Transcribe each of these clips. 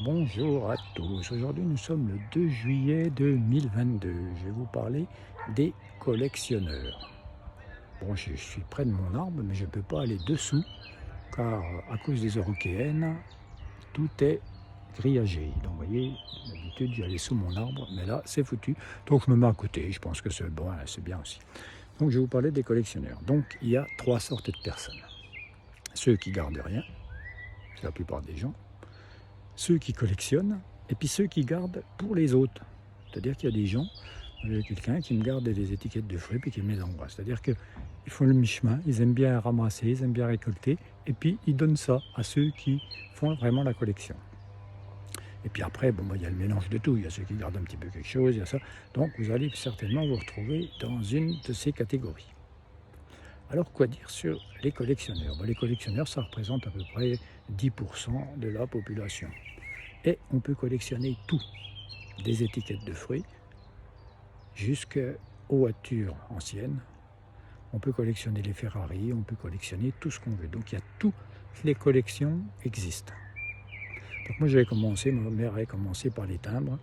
Bonjour à tous, aujourd'hui nous sommes le 2 juillet 2022, je vais vous parler des collectionneurs. Bon, je suis près de mon arbre mais je ne peux pas aller dessous car à cause des européennes, tout est grillagé. Donc vous voyez, d'habitude j'allais sous mon arbre mais là c'est foutu. Donc je me mets à côté, je pense que c'est bon, c'est bien aussi. Donc je vais vous parler des collectionneurs. Donc il y a trois sortes de personnes. Ceux qui gardent rien, c'est la plupart des gens. Ceux qui collectionnent, et puis ceux qui gardent pour les autres. C'est-à-dire qu'il y a des gens, il y a quelqu'un qui me garde des étiquettes de fruits et qui me les envoie. C'est-à-dire qu'ils font le mi-chemin, ils aiment bien ramasser, ils aiment bien récolter, et puis ils donnent ça à ceux qui font vraiment la collection. Et puis après, il y a le mélange de tout, il y a ceux qui gardent un petit peu quelque chose, il y a ça. Donc vous allez certainement vous retrouver dans une de ces catégories. Alors quoi dire sur les collectionneurs? Les collectionneurs, ça représente à peu près 10% de la population. Et on peut collectionner tout, des étiquettes de fruits jusqu'aux voitures anciennes. On peut collectionner les Ferrari, on peut collectionner tout ce qu'on veut. Donc il y a toutes les collections existent. Donc moi j'avais commencé, ma mère avait commencé par les timbres.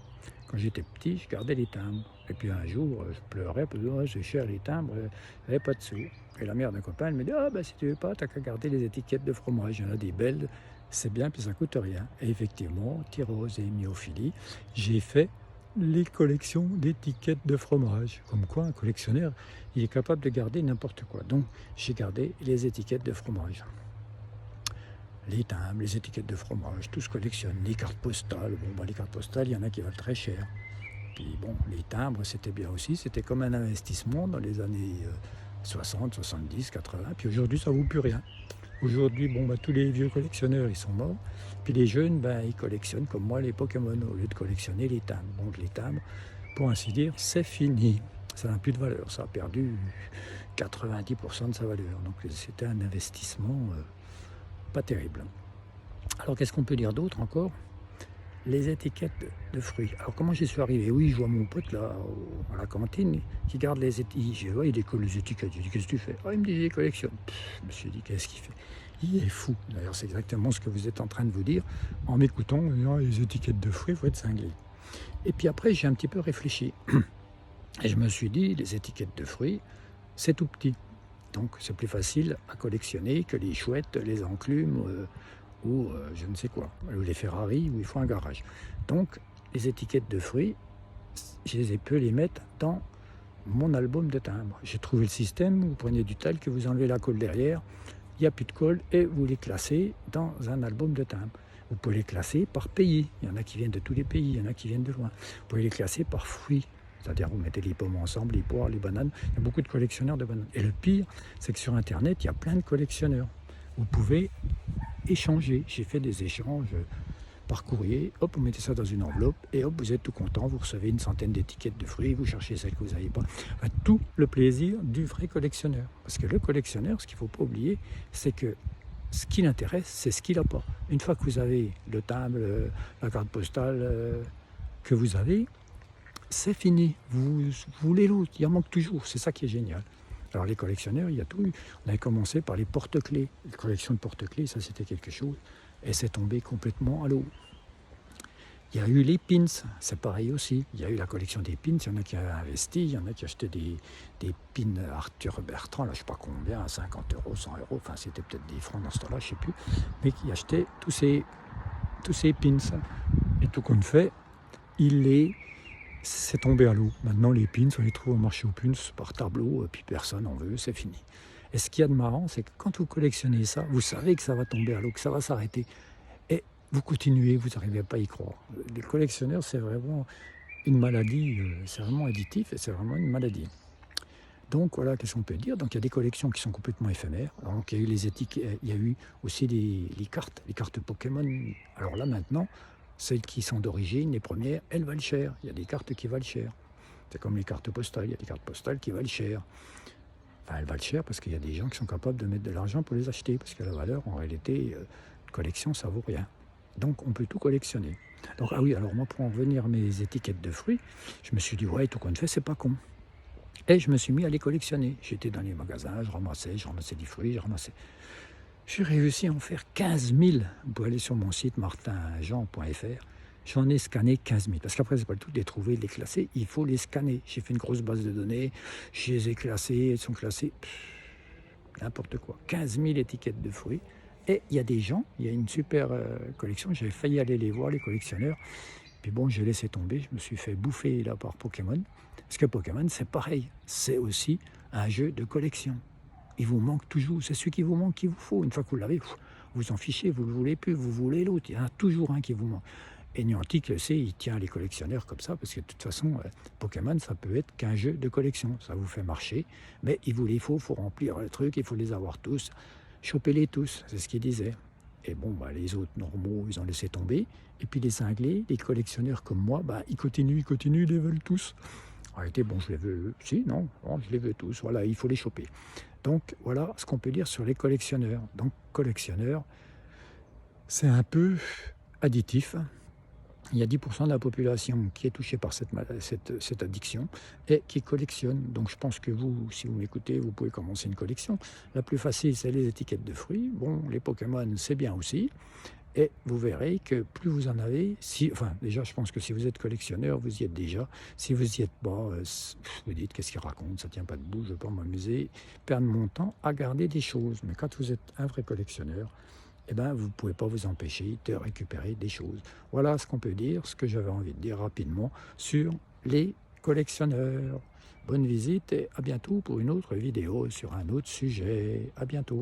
Quand j'étais petit, je gardais les timbres. Et puis un jour, je pleurais parce que c'est cher les timbres, il n'y avait pas de sous. Et la mère d'un copain, elle me dit, si tu veux pas, tu n'as qu'à garder les étiquettes de fromage. Il y en a des belles, c'est bien, puis ça coûte rien. Et effectivement, tyrose et myophilie, j'ai fait les collections d'étiquettes de fromage. Comme quoi, un collectionneur, il est capable de garder n'importe quoi. Donc, j'ai gardé les étiquettes de fromage. Les timbres, les étiquettes de fromage, tout se collectionne. Les cartes postales, les cartes postales, il y en a qui valent très cher. Puis les timbres, c'était bien aussi. C'était comme un investissement dans les années 60, 70, 80. Puis aujourd'hui, ça ne vaut plus rien. Aujourd'hui, tous les vieux collectionneurs, ils sont morts. Puis les jeunes, ils collectionnent comme moi les Pokémon au lieu de collectionner les timbres. Donc les timbres, pour ainsi dire, c'est fini. Ça n'a plus de valeur. Ça a perdu 90% de sa valeur. Donc c'était un investissement pas terrible. Alors qu'est-ce qu'on peut dire d'autre encore? Les étiquettes de fruits. Alors comment j'y suis arrivé? Oui, je vois mon pote là à la cantine qui garde les étiquettes. Je vois, il décolle les étiquettes. Je dis, qu'est-ce que tu fais? Il me dit, je les collectionne. Je me suis dit, qu'est-ce qu'il fait? Il est fou. D'ailleurs, c'est exactement ce que vous êtes en train de vous dire en m'écoutant. Les étiquettes de fruits, il faut être cinglé. Et puis après, j'ai un petit peu réfléchi. Et je me suis dit, les étiquettes de fruits, c'est tout petit. Donc c'est plus facile à collectionner que les chouettes, les enclumes ou je ne sais quoi, ou les Ferrari où il faut un garage. Donc les étiquettes de fruits, je peux les mettre dans mon album de timbres. J'ai trouvé le système, vous prenez du talc, vous enlevez la colle derrière, il n'y a plus de colle et vous les classez dans un album de timbres. Vous pouvez les classer par pays, il y en a qui viennent de tous les pays, il y en a qui viennent de loin. Vous pouvez les classer par fruits. C'est-à-dire vous mettez les pommes ensemble, les poires, les bananes. Il y a beaucoup de collectionneurs de bananes. Et le pire, c'est que sur Internet, il y a plein de collectionneurs. Vous pouvez échanger. J'ai fait des échanges par courrier. Hop, vous mettez ça dans une enveloppe et hop, vous êtes tout content. Vous recevez une centaine d'étiquettes de fruits. Vous cherchez celles que vous n'avez pas. Enfin, tout le plaisir du vrai collectionneur. Parce que le collectionneur, ce qu'il ne faut pas oublier, c'est que ce qui l'intéresse, c'est ce qu'il n'a pas. Une fois que vous avez le timbre, la carte postale que vous avez, c'est fini, vous voulez l'autre, il en manque toujours, c'est ça qui est génial. Alors les collectionneurs, il y a tout eu. On avait commencé par les porte-clés. Les collections de porte-clés, ça c'était quelque chose, et c'est tombé complètement à l'eau. Il y a eu les pins, c'est pareil aussi. Il y a eu la collection des pins, il y en a qui avaient investi, il y en a qui achetaient des pins Arthur Bertrand, là je ne sais pas combien, à 50 euros, 100 euros, enfin c'était peut-être des francs dans ce temps-là, je ne sais plus, mais qui achetaient tous ces pins. Et tout compte fait, c'est tombé à l'eau. Maintenant, les pins, on les trouve au marché aux pins par tableau, puis personne n'en veut, c'est fini. Et ce qu'il y a de marrant, c'est que quand vous collectionnez ça, vous savez que ça va tomber à l'eau, que ça va s'arrêter. Et vous continuez, vous n'arrivez pas à y croire. Les collectionneurs, c'est vraiment une maladie, c'est vraiment additif et c'est vraiment une maladie. Donc voilà, qu'est-ce qu'on peut dire? Donc il y a des collections qui sont complètement éphémères. Donc il y a eu les étiquettes, il y a eu aussi les cartes Pokémon. Alors là maintenant, celles qui sont d'origine, les premières, elles valent cher. Il y a des cartes qui valent cher. C'est comme les cartes postales, il y a des cartes postales qui valent cher. Enfin, elles valent cher parce qu'il y a des gens qui sont capables de mettre de l'argent pour les acheter. Parce que la valeur, en réalité, collection, ça vaut rien. Donc on peut tout collectionner. Donc alors moi pour en revenir à mes étiquettes de fruits, je me suis dit, ouais, tout compte fait, c'est pas con. Et je me suis mis à les collectionner. J'étais dans les magasins, je ramassais des fruits, je ramassais. J'ai réussi à en faire 15 000. Vous pouvez aller sur mon site martinjean.fr. J'en ai scanné 15 000. Parce qu'après, c'est pas le tout de les trouver, de les classer. Il faut les scanner. J'ai fait une grosse base de données. Je les ai classées. Elles sont classées. N'importe quoi. 15 000 étiquettes de fruits. Et il y a des gens, il y a une super collection. J'avais failli aller les voir, les collectionneurs. Puis bon, j'ai laissé tomber. Je me suis fait bouffer là par Pokémon. Parce que Pokémon, c'est pareil. C'est aussi un jeu de collection. Il vous manque toujours, c'est celui qui vous manque qu'il vous faut. Une fois que vous l'avez, vous en fichez, vous ne le voulez plus, vous voulez l'autre. Il y en a toujours un qui vous manque. Et Niantic le sait, il tient les collectionneurs comme ça, parce que de toute façon, Pokémon, ça peut être qu'un jeu de collection. Ça vous fait marcher, mais il vous les faut remplir le truc, il faut les avoir tous. Chopez-les tous, c'est ce qu'il disait. Et bon, bah, les autres normaux, ils ont laissé tomber. Et puis les cinglés, les collectionneurs comme moi, bah, ils continuent, ils les veulent tous. En réalité, bon, je les veux, si, non, je les veux tous. Voilà, il faut les choper. Donc voilà ce qu'on peut dire sur les collectionneurs. Donc collectionneur, c'est un peu additif. Il y a 10% de la population qui est touchée par cette addiction et qui collectionne. Donc je pense que vous, si vous m'écoutez, vous pouvez commencer une collection. La plus facile, c'est les étiquettes de fruits. Bon, les Pokémon, c'est bien aussi. Et vous verrez que plus vous en avez, déjà je pense que si vous êtes collectionneur, vous y êtes déjà. Si vous y êtes pas, vous dites qu'est-ce qu'il raconte, ça tient pas debout, je ne veux pas m'amuser, perdre mon temps à garder des choses. Mais quand vous êtes un vrai collectionneur, eh ben, vous ne pouvez pas vous empêcher de récupérer des choses. Voilà ce qu'on peut dire, ce que j'avais envie de dire rapidement sur les collectionneurs. Bonne visite et à bientôt pour une autre vidéo sur un autre sujet. À bientôt.